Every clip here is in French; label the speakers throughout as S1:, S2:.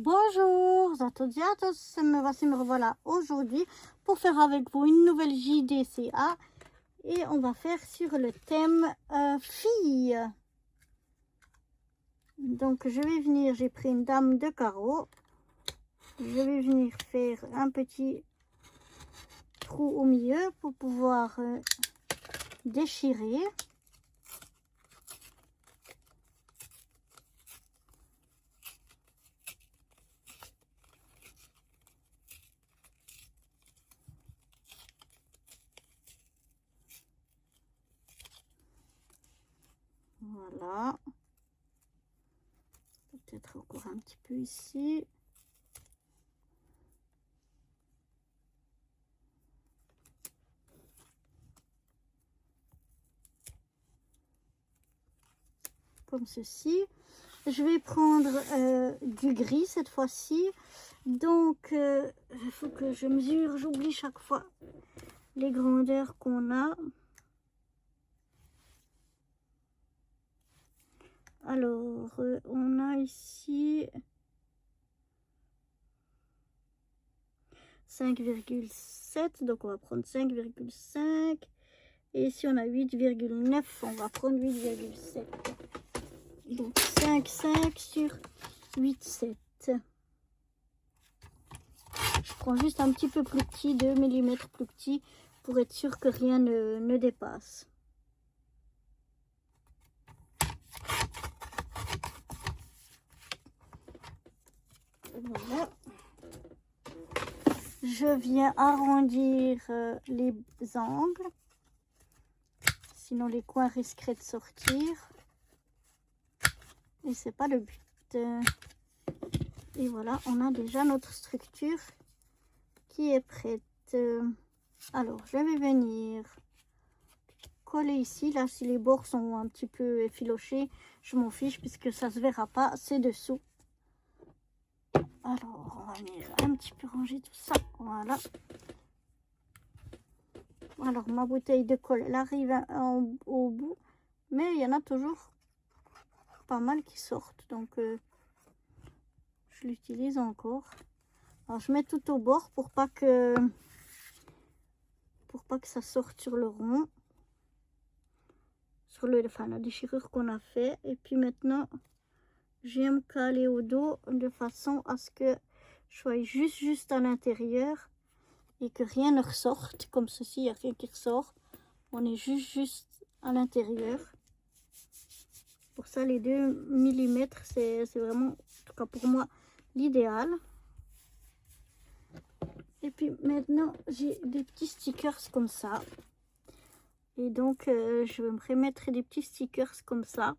S1: Bonjour à toutes et à tous, me revoilà aujourd'hui pour faire avec vous une nouvelle JDCA et on va faire sur le thème filles. Donc je vais venir, j'ai pris une dame de carreau, je vais venir faire un petit trou au milieu pour pouvoir déchirer. Voilà, peut-être encore un petit peu ici. Comme ceci. Je vais prendre du gris cette fois-ci. Donc, il faut que je mesure. J'oublie chaque fois les grandeurs qu'on a. Alors, on a ici 5,7. Donc, on va prendre 5,5. Et ici, on a 8,9. On va prendre 8,7. Donc 5,5 sur 8,7. Je prends juste un petit peu plus petit, 2 mm plus petit, pour être sûr que rien ne dépasse. Voilà. Je viens arrondir les angles, sinon les coins risqueraient de sortir. Et c'est pas le but. Et voilà, on a déjà notre structure qui est prête. Alors, je vais venir coller ici. Là, si les bords sont un petit peu effilochés, je m'en fiche puisque ça se verra pas, c'est dessous. Alors, on va venir un petit peu ranger tout ça. Voilà. Alors, ma bouteille de colle, elle arrive au bout, mais il y en a toujours pas mal qui sortent, donc je l'utilise encore. Alors, je mets tout au bord pour pas que ça sorte sur le rond, sur la déchirure qu'on a fait. Et puis maintenant, je viens me caler au dos de façon à ce que je sois juste à l'intérieur et que rien ne ressorte. Comme ceci, il n'y a rien qui ressort. On est juste à l'intérieur. Pour ça, les 2 mm, c'est vraiment, en tout cas pour moi, l'idéal. Et puis maintenant, j'ai des petits stickers comme ça. Et donc, je vais me remettre des petits stickers comme ça.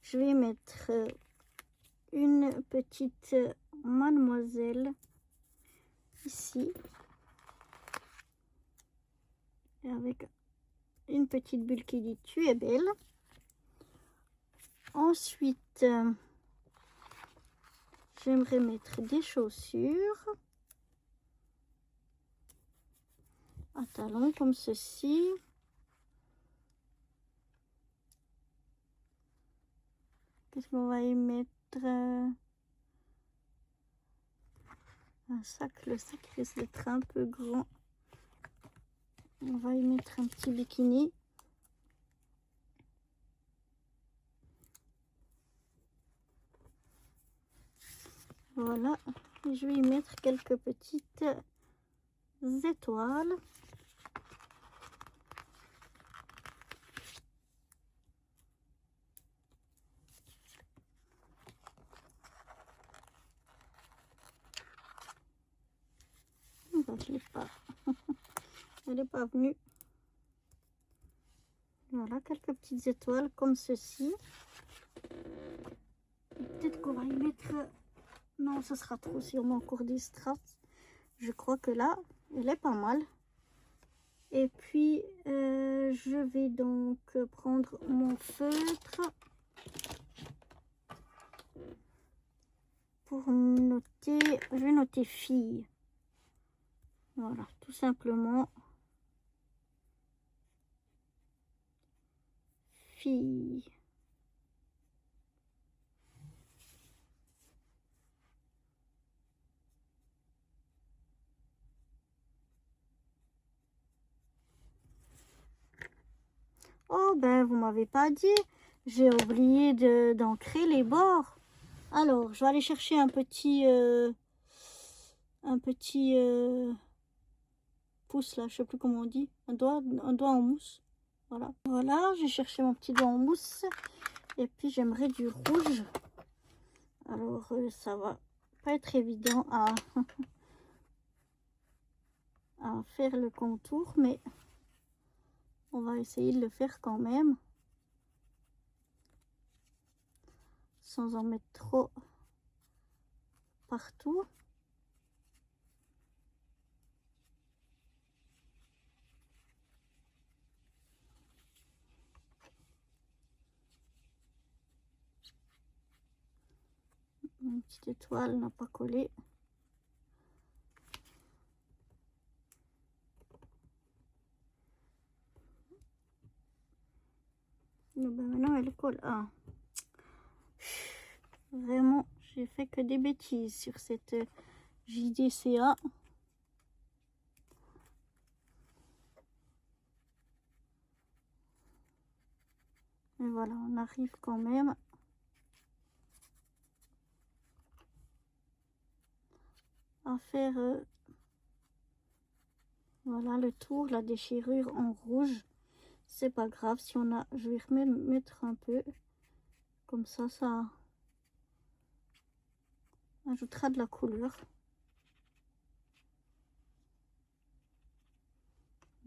S1: Je vais mettre une petite mademoiselle ici. Et avec une petite bulle qui dit tu es belle. Ensuite, j'aimerais mettre des chaussures à talons comme ceci. Qu'est-ce qu'on va y mettre? Un sac. Le sac risque d'être un peu grand. On va y mettre un petit bikini. Voilà. Et je vais y mettre quelques petites étoiles. Je l'ai pas. Elle n'est pas venue. Voilà, quelques petites étoiles comme ceci. Peut-être qu'on va y mettre... Non, ce sera trop sûrement encore des strass. Je crois que là, elle est pas mal. Et puis, je vais donc prendre mon feutre pour noter. Je vais noter fille. Voilà, tout simplement. Fille. Oh ben vous m'avez pas dit, j'ai oublié d'ancrer les bords. Alors je vais aller chercher un petit pouce là, je sais plus comment on dit, un doigt en mousse. Voilà, voilà, j'ai cherché mon petit doigt en mousse et puis j'aimerais du rouge. Alors ça va pas être évident à faire le contour, mais on va essayer de le faire quand même sans en mettre trop partout. Une petite étoile n'a pas collé. Ben maintenant elle colle. Ah. Vraiment, j'ai fait que des bêtises sur cette JDCA. Et voilà, on arrive quand même à faire voilà le tour, la déchirure en rouge. C'est pas grave si on a, je vais mettre un peu comme ça ajoutera de la couleur.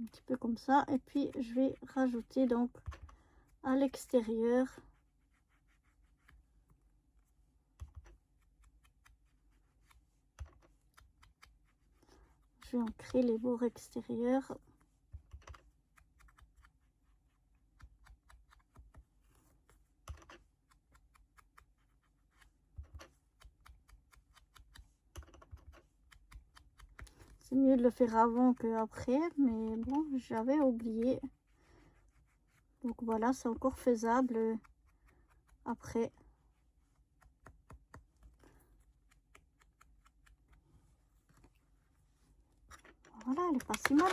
S1: Un petit peu comme ça, et puis je vais rajouter donc à l'extérieur je vais ancrer les bords extérieurs. C'est mieux de le faire avant que après, mais bon, j'avais oublié. Donc voilà, c'est encore faisable après. Voilà, elle est pas si mal.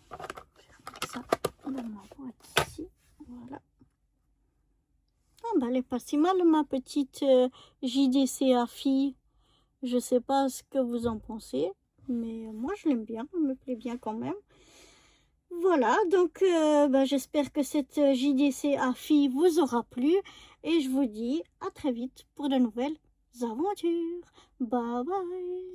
S1: Je vais remettre ça dans ma boîte ici. Voilà. Ah bah, elle est pas si mal, ma petite JDCA fille. Je sais pas ce que vous en pensez, mais moi je l'aime bien, elle me plaît bien quand même. Voilà, donc bah, j'espère que cette JDCA fille vous aura plu et je vous dis à très vite pour de nouvelles aventures. Bye bye.